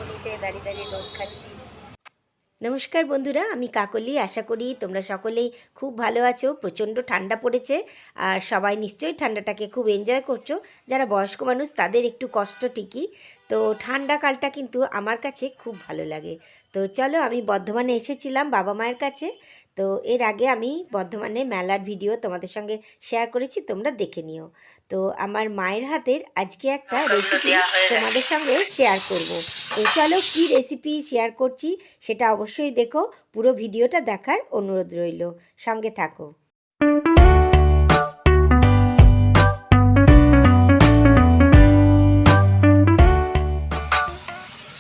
ব্যালকনিতে দাঁড়িয়ে দাঁড়িয়ে রোদ খাচ্ছি। নমস্কার বন্ধুরা, আমি কাকলি। আশা করি তোমরা সকলেই খুব ভালো আছো। প্রচণ্ড ঠান্ডা পড়েছে আর সবাই নিশ্চয়ই ঠান্ডাটাকে খুব এনজয় করছো। যারা বয়স্ক মানুষ তাদের একটু কষ্ট ঠিকই, তো ঠান্ডাকালটা কিন্তু আমার কাছে খুব ভালো লাগে। তো চলো, আমি বর্ধমানে এসেছিলাম বাবা মায়ের কাছে। তো এর আগে আমি বর্ধমানে মেলার ভিডিও তোমাদের সঙ্গে শেয়ার করেছি, তোমরা দেখে নিও। তো আমার মায়ের হাতের আজকে একটা রেসিপি তোমাদের সঙ্গে শেয়ার করব। তো চলো, কী রেসিপি শেয়ার করছি সেটা অবশ্যই দেখো। পুরো ভিডিওটা দেখার অনুরোধ রইল, সঙ্গে থাকো।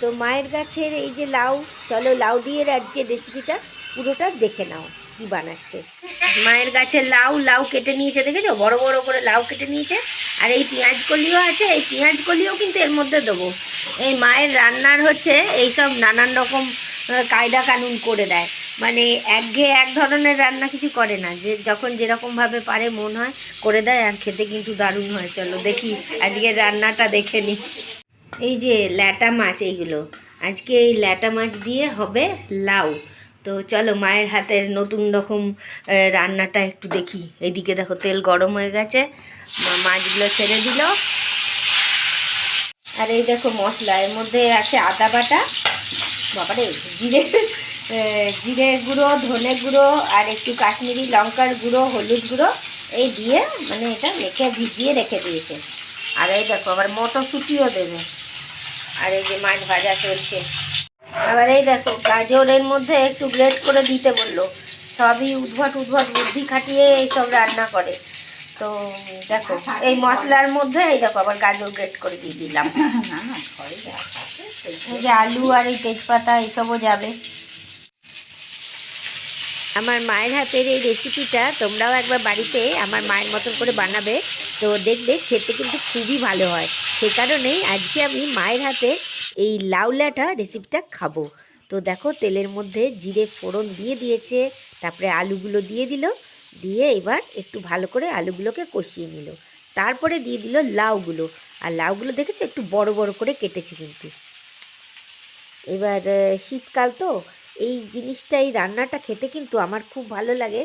তো মায়ের গাছের এই যে লাউ, চলো লাউ দিয়ে আজকে রেসিপিটা পুরোটা দেখে নাও কি বানাচ্ছে। মায়ের গাছের লাউ লাউ কেটে নিয়েছে, দেখেছো? বড় বড় করে লাউ কেটে নিয়েছে। আর এই পেঁয়াজ কলিও আছে, এই পেঁয়াজ কলিও কিন্তু এর মধ্যে দেবো। এই মায়ের রান্নার হচ্ছে এইসব নানান রকম কায়দা কানুন করে দেয়, মানে একঘেয়ে এক ধরনের রান্না কিছু করে না, যে যখন যেরকমভাবে পারে মন হয় করে দেয়, আর খেতে কিন্তু দারুণ হয়। চলো দেখি আজকের রান্নাটা দেখে নিই। এই যে ল্যাটা মাছ, এইগুলো আজকে এই ল্যাটা মাছ দিয়ে হবে লাউ। তো চলো মায়ের হাতের নতুন রকম রান্নাটা একটু দেখি। এইদিকে দেখো তেল গরম হয়ে গেছে, মাছগুলো ছেড়ে দিল। আর এই দেখো মশলা, এর মধ্যে আছে আদা বাটা, বাবারে জিরে, জিরে গুঁড়ো, ধনে গুঁড়ো, আর একটু কাশ্মীরি লঙ্কার গুঁড়ো, হলুদ গুঁড়ো, এই দিয়ে মানে এটা মেখে ভিজিয়ে রেখে দিয়েছে। আর এই দেখো আবার মটরশুঁটিও দেবে। আর এই যে মাছ ভাজা চলছে। আবার এই দেখো গাজরের মধ্যে একটু গ্রেট করে দিতে বললো। সবই উদ্ভট উদ্ভট বুদ্ধি খাটিয়ে এইসব রান্না করে। তো দেখো এই মশলার মধ্যে এই দেখো আবার গাজর গ্রেট করে দিয়ে দিলাম। এই যে আলু আর এই তেজপাতা এইসবও যাবে। আমার মায়ের হাতের এই রেসিপিটা তোমরাও একবার বাড়িতে আমার মায়ের মতন করে বানাবে, তো দেখবে খেতে কিন্তু খুবই ভালো হয়। সে কারণেই আজকে আমি মায়ের হাতে এই লাউ ল্যাটা রেসিপিটা খাবো। তো দেখো তেলের মধ্যে জিরে ফোড়ন দিয়ে দিয়েছে, তারপরে আলুগুলো দিয়ে দিল, দিয়ে এবার একটু ভালো করে আলুগুলোকে কষিয়ে নিল। তারপরে দিয়ে দিল লাউগুলো। আর লাউগুলো দেখেছো একটু বড় বড় করে কেটেছে কিন্তু। এবার শীতকাল তো এই জিনিসটা, এই রান্নাটা খেতে কিন্তু আমার খুব ভালো লাগে।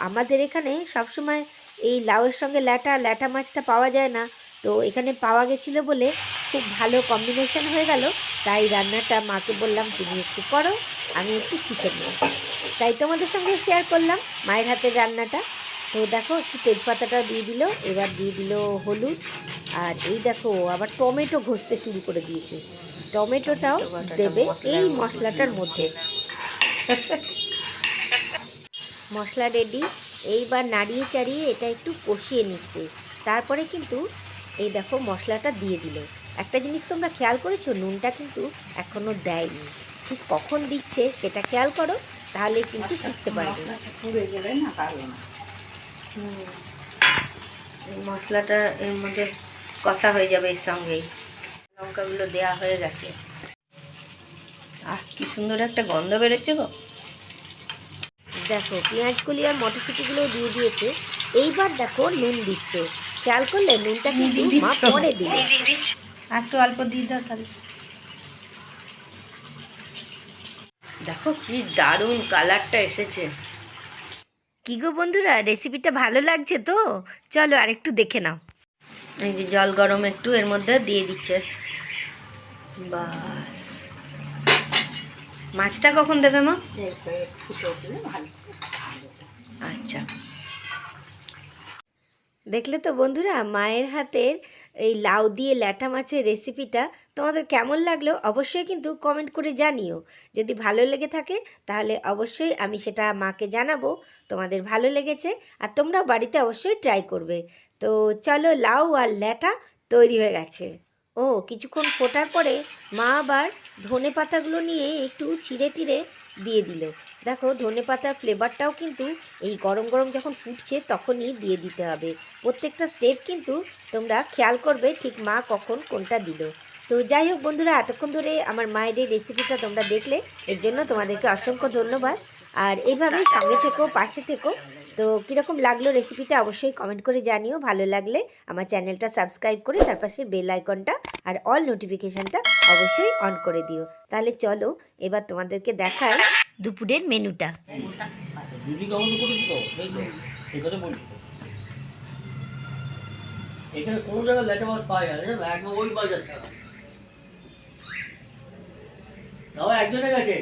আমাদের এখানে সবসময় এই লাউয়ের সঙ্গে ল্যাটা ল্যাটা মাছটা পাওয়া যায় না, তো এখানে পাওয়া গেছিলো বলে খুব ভালো কম্বিনেশন হয়ে গেল। তাই রান্নাটা মাকে বললাম তুমি একটু করো, আমি একটু শিখে নেব। তাই তোমাদের সঙ্গে শেয়ার করলাম মায়ের হাতের রান্নাটা। তো দেখো একটু তেজপাতাটা দিয়ে দিল, এবার দিয়ে দিল হলুদ। আর এই দেখো আবার টমেটো ঘষতে শুরু করে দিয়েছে। টমেটোটাও দেবে এই মশলাটার মধ্যে। মশলা রেডি। এইবার নাড়িয়ে চাড়িয়ে এটা একটু কষিয়ে নিচ্ছে। তারপরে কিন্তু এই দেখো মশলাটা দিয়ে দিল। একটা জিনিস তোমরা খেয়াল করেছো, নুনটা কিন্তু এখনও দেয়নি। ঠিক কখন দিচ্ছে সেটা খেয়াল করো, তাহলে কিন্তু শিখতে পারবে। মশলাটা এর মধ্যে কষা হয়ে যাবে, এর সঙ্গেই লঙ্কাগুলো দেওয়া হয়ে গেছে। কি সুন্দর একটা গন্ধ বেরোচ্ছে গো। দেখো পেঁয়াজগুলি আর মটরশুঁটিগুলো দিয়ে দিয়েছে। এইবার দেখো নুন দিচ্ছে। খেয়াল করলে নুনটা কিন্তু মা পরে দিল। একটু অল্প দিয়ে দাও তাহলে। দেখো কি দারুণ কালারটা এসেছে। কি গো বন্ধুরা, রেসিপিটা ভালো লাগছে তো? চলো আরেকটু দেখে নাও। এই যে জল গরম একটু এর মধ্যে দিয়ে দিচ্ছে। বাস, মাছটা কখন দেবে মা? আচ্ছা, দেখলে তো বন্ধুরা মায়ের হাতের এই লাউ দিয়ে ল্যাটা মাছের রেসিপিটা তোমাদের কেমন লাগলো অবশ্যই কিন্তু কমেন্ট করে জানিও। যদি ভালো লেগে থাকে তাহলে অবশ্যই আমি সেটা মাকে জানাবো তোমাদের ভালো লেগেছে, আর তোমরা বাড়িতে অবশ্যই ট্রাই করবে। তো চলো, লাউ আর ল্যাটা তৈরি হয়ে গেছে। ও কিছুক্ষণ ফোটার পরে মা আবার ধনে পাতাগুলো নিয়ে একটু ছিঁড়ে টিড়ে দিয়ে দিল। দেখো ধনে পাতার ফ্লেভারটাও কিন্তু এই গরম গরম যখন ফুটছে তখনই দিয়ে দিতে হবে। প্রত্যেকটা স্টেপ কিন্তু তোমরা খেয়াল করবে ঠিক মা কখন কোনটা দিল। তো যাই হোক বন্ধুরা, এতক্ষণ ধরে আমার মায়ের এই রেসিপিটা তোমরা দেখলে, এর জন্য তোমাদেরকে অসংখ্য ধন্যবাদ। আর এইভাবেই সঙ্গে থেকো, পাশে থেকো। তো কীরকম লাগলো রেসিপিটা অবশ্যই কমেন্ট করে জানিও। ভালো লাগলে আমার চ্যানেলটা সাবস্ক্রাইব করে তার পাশে বেল আইকনটা আর অল নোটিফিকেশানটা অবশ্যই অন করে দিও। তাহলে চলো এবার তোমাদেরকে দেখাই দুপুরের মেনুটা। এখানে কোনো জায়গায় লেটা মাছ পাওয়া যায় না, একদম ওই বাজার ছাড়া। একজনের কাছে